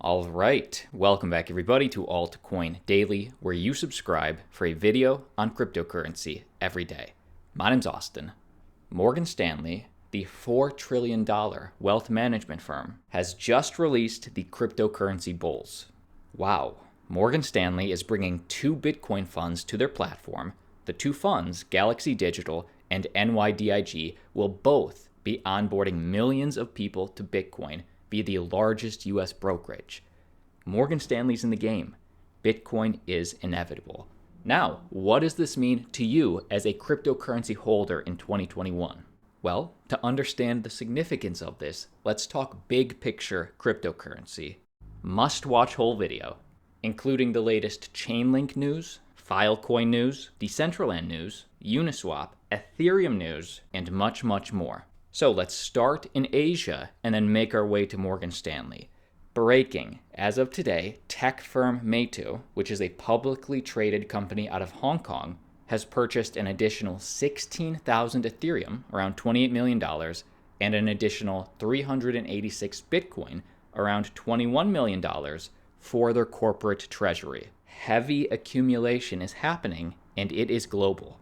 All right, welcome back everybody to Altcoin Daily, where you subscribe for a video on cryptocurrency every day. My name's Austin. Morgan Stanley, the $4 trillion wealth management firm, has just released the cryptocurrency bulls. Wow, Morgan Stanley is bringing two Bitcoin funds to their platform. The two funds, Galaxy Digital and NYDIG, will both be onboarding millions of people to Bitcoin via the largest U.S. brokerage. Morgan Stanley's in the game. Bitcoin is inevitable. Now, what does this mean to you as a cryptocurrency holder in 2021? Well, to understand the significance of this, let's talk big picture cryptocurrency. Must watch whole video, including the latest Chainlink news, Filecoin news, Decentraland news, Uniswap, Ethereum news, and much, much more. So let's start in Asia and then make our way to Morgan Stanley. Breaking, as of today, tech firm Meitu, which is a publicly traded company out of Hong Kong, has purchased an additional 16,000 Ethereum, around $28 million, and an additional 386 Bitcoin, around $21 million, for their corporate treasury. Heavy accumulation is happening, and it is global.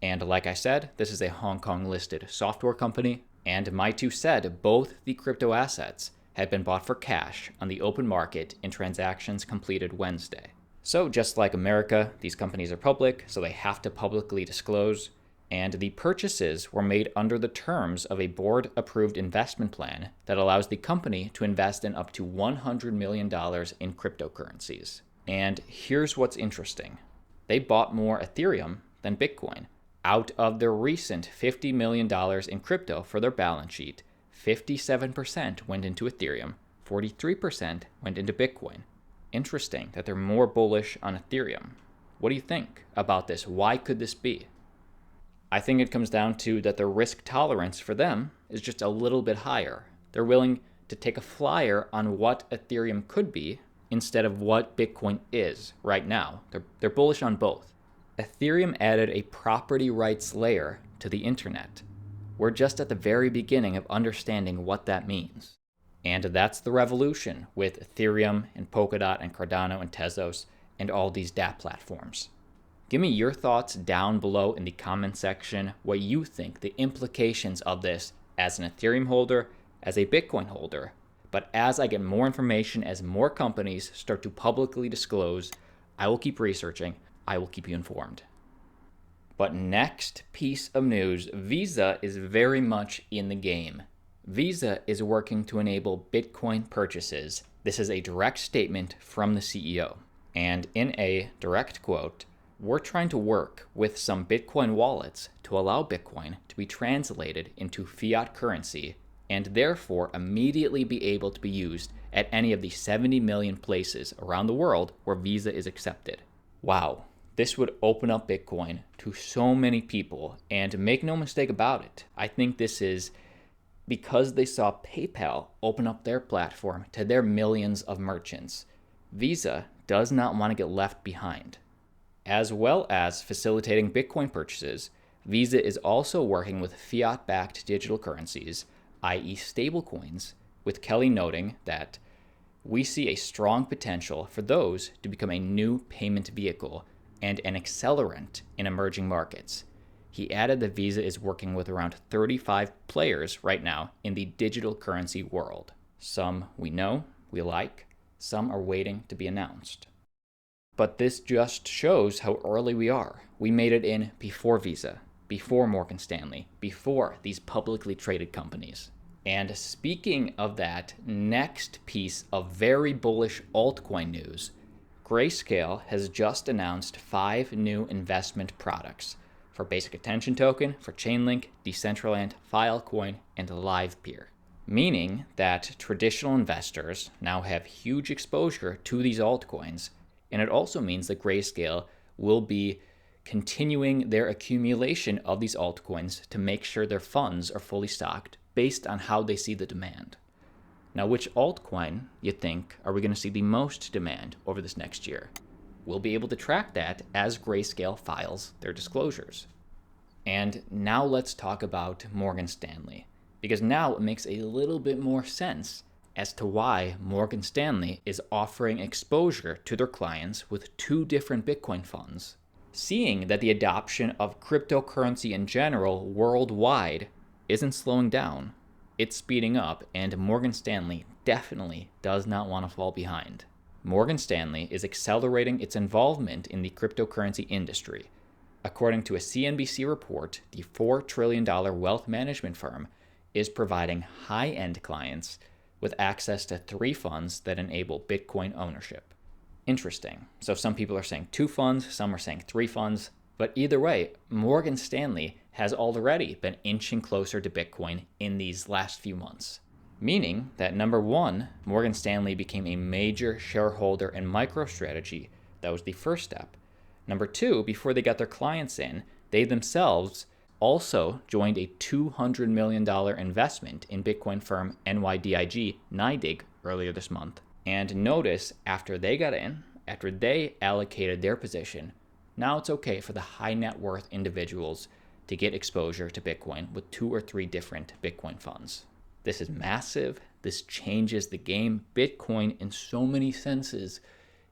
And like I said, this is a Hong Kong listed software company, and Meitu said both the crypto assets had been bought for cash on the open market in transactions completed Wednesday. So just like America, these companies are public, so they have to publicly disclose, and the purchases were made under the terms of a board-approved investment plan that allows the company to invest in up to $100 million in cryptocurrencies. And here's what's interesting. They bought more Ethereum than Bitcoin. Out of their recent $50 million in crypto for their balance sheet, 57% went into Ethereum, 43% went into Bitcoin. Interesting that they're more bullish on Ethereum. What do you think about this? Why could this be? I think it comes down to that the risk tolerance for them is just a little bit higher. They're willing to take a flyer on what Ethereum could be instead of what Bitcoin is right now. They're bullish on both. Ethereum added a property rights layer to the internet. We're just at the very beginning of understanding what that means. And that's the revolution with Ethereum and Polkadot and Cardano and Tezos and all these dApp platforms. Give me your thoughts down below in the comment section, what you think the implications of this as an Ethereum holder, as a Bitcoin holder. But as I get more information, as more companies start to publicly disclose, I will keep researching. I will keep you informed. But next piece of news, Visa is very much in the game. Visa is working to enable Bitcoin purchases. This is a direct statement from the CEO. And in a direct quote, "We're trying to work with some Bitcoin wallets to allow Bitcoin to be translated into fiat currency and therefore immediately be able to be used at any of the 70 million places around the world where Visa is accepted." Wow. This would open up Bitcoin to so many people, and make no mistake about it, I think this is because they saw PayPal open up their platform to their millions of merchants. Visa does not want to get left behind. As well as facilitating Bitcoin purchases, Visa is also working with fiat-backed digital currencies, i.e. stablecoins, with Kelly noting that we see a strong potential for those to become a new payment vehicle and an accelerant in emerging markets. He added that Visa is working with around 35 players right now in the digital currency world. Some we know, we like, some are waiting to be announced. But this just shows how early we are. We made it in before Visa, before Morgan Stanley, before these publicly traded companies. And speaking of that, next piece of very bullish altcoin news, Grayscale has just announced 5 new investment products for Basic Attention Token, for Chainlink, Decentraland, Filecoin, and LivePeer. Meaning that traditional investors now have huge exposure to these altcoins, and it also means that Grayscale will be continuing their accumulation of these altcoins to make sure their funds are fully stocked based on how they see the demand. Now, which altcoin, you think, are we going to see the most demand over this next year? We'll be able to track that as Grayscale files their disclosures. And now let's talk about Morgan Stanley, because now it makes a little bit more sense as to why Morgan Stanley is offering exposure to their clients with 2 different Bitcoin funds. Seeing that the adoption of cryptocurrency in general worldwide isn't slowing down, it's speeding up, and Morgan Stanley definitely does not want to fall behind. Morgan Stanley is accelerating its involvement in the cryptocurrency industry. According to a CNBC report, the $4 trillion wealth management firm is providing high-end clients with access to 3 funds that enable Bitcoin ownership. Interesting. So some people are saying 2 funds, some are saying 3 funds, but either way, Morgan Stanley has already been inching closer to Bitcoin in these last few months. Meaning that number 1, Morgan Stanley became a major shareholder in MicroStrategy. That was the first step. Number 2, before they got their clients in, they themselves also joined a $200 million investment in Bitcoin firm NYDIG earlier this month. And notice, after they got in, after they allocated their position, now it's okay for the high net worth individuals to get exposure to Bitcoin with 2 or 3 different Bitcoin funds. This is massive. This changes the game. Bitcoin, in so many senses,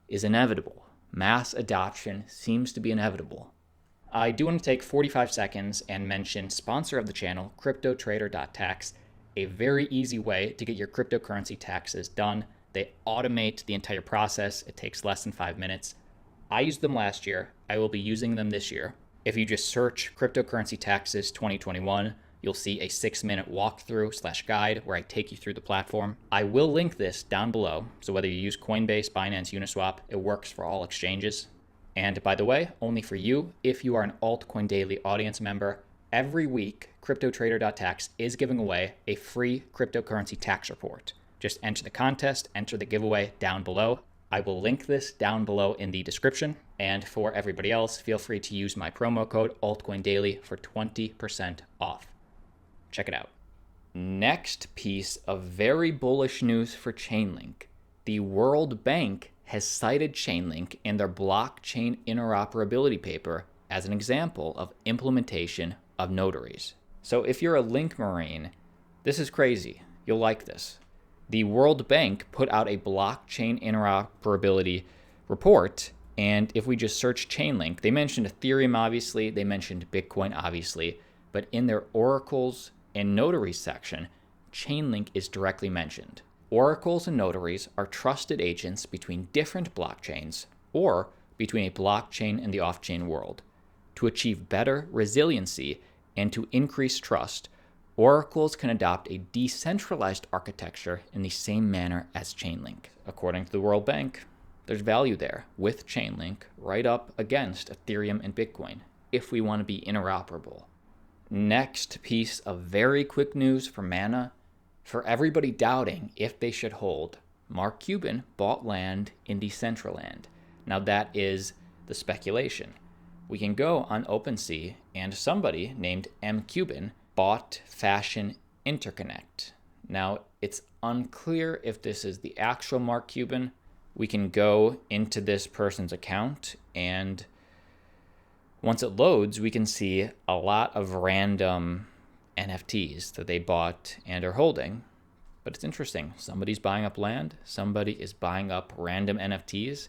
is inevitable. Mass adoption seems to be inevitable. I do want to take 45 seconds and mention sponsor of the channel, CryptoTrader.Tax, a very easy way to get your cryptocurrency taxes done. They automate the entire process. It takes less than 5 minutes. I used them last year. I will be using them this year. If you just search cryptocurrency taxes 2021, you'll see a 6-minute walkthrough / guide where I take you through the platform. I will link this down below. So whether you use Coinbase, Binance, Uniswap, it works for all exchanges. And by the way, only for you, if you are an Altcoin Daily audience member, every week, CryptoTrader.Tax is giving away a free cryptocurrency tax report. Just enter the contest, enter the giveaway down below. I will link this down below in the description. And for everybody else, feel free to use my promo code Altcoin Daily for 20% off. Check it out. Next piece of very bullish news for Chainlink. The World Bank has cited Chainlink in their blockchain interoperability paper as an example of implementation of notaries. So if you're a Link Marine, this is crazy. You'll like this. The World Bank put out a blockchain interoperability report, and if we just search Chainlink, they mentioned Ethereum, obviously, they mentioned Bitcoin, obviously, but in their oracles and notaries section, Chainlink is directly mentioned. Oracles and notaries are trusted agents between different blockchains or between a blockchain and the off-chain world. To achieve better resiliency and to increase trust, oracles can adopt a decentralized architecture in the same manner as Chainlink. According to the World Bank, there's value there with Chainlink right up against Ethereum and Bitcoin if we want to be interoperable. Next piece of very quick news for Mana. For everybody doubting if they should hold, Mark Cuban bought land in Decentraland. Now that is the speculation. We can go on OpenSea and somebody named M. Cuban bought Fashion Interconnect. Now it's unclear if this is the actual Mark Cuban. We can go into this person's account, and once it loads, we can see a lot of random NFTs that they bought and are holding. But it's interesting. Somebody's buying up land. Somebody is buying up random NFTs.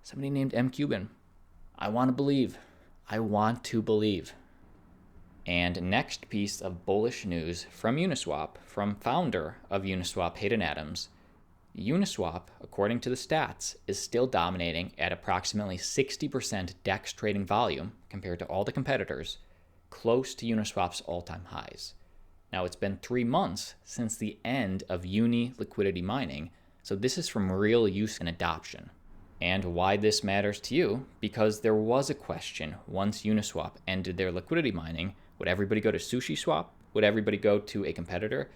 Somebody named M. Cuban. I want to believe. I want to believe. And next piece of bullish news from Uniswap, from founder of Uniswap, Hayden Adams. Uniswap, according to the stats, is still dominating at approximately 60% DEX trading volume compared to all the competitors, close to Uniswap's all-time highs. Now, it's been 3 months since the end of Uni liquidity mining, so this is from real use and adoption. And why this matters to you? Because there was a question once Uniswap ended their liquidity mining, would everybody go to SushiSwap? Would everybody go to a competitor?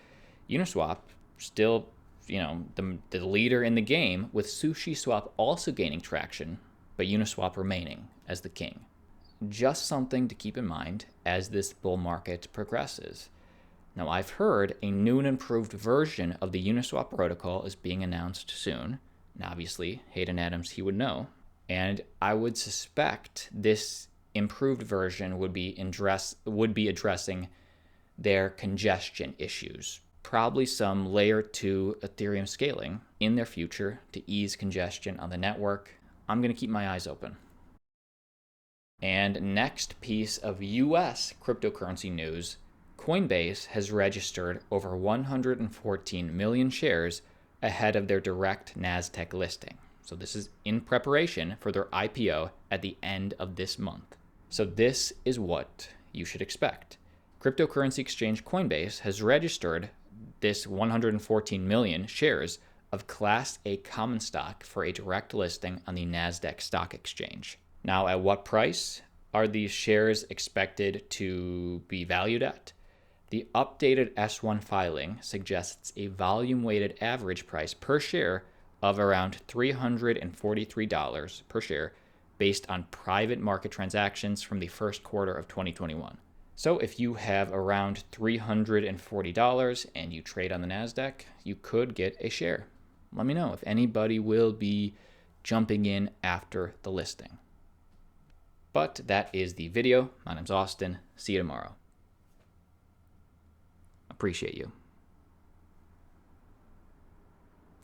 Uniswap still, the leader in the game, with SushiSwap also gaining traction, but Uniswap remaining as the king. Just something to keep in mind as this bull market progresses. Now, I've heard a new and improved version of the Uniswap protocol is being announced soon. And obviously, Hayden Adams, he would know. And I would suspect this improved version would be addressing their congestion issues. probably some layer 2 Ethereum scaling in their future to ease congestion on the network. I'm going to keep my eyes open. And next piece of US cryptocurrency news, Coinbase has registered over 114 million shares ahead of their direct NASDAQ listing. So this is in preparation for their IPO at the end of this month. So this is what you should expect. Cryptocurrency exchange Coinbase has registered this 114 million shares of Class A common stock for a direct listing on the NASDAQ stock exchange. Now, at what price are these shares expected to be valued at? The updated S1 filing suggests a volume-weighted average price per share of around $343 per share based on private market transactions from the first quarter of 2021. So if you have around $340 and you trade on the NASDAQ, you could get a share. Let me know if anybody will be jumping in after the listing. But that is the video. My name's Austin. See you tomorrow. Appreciate you.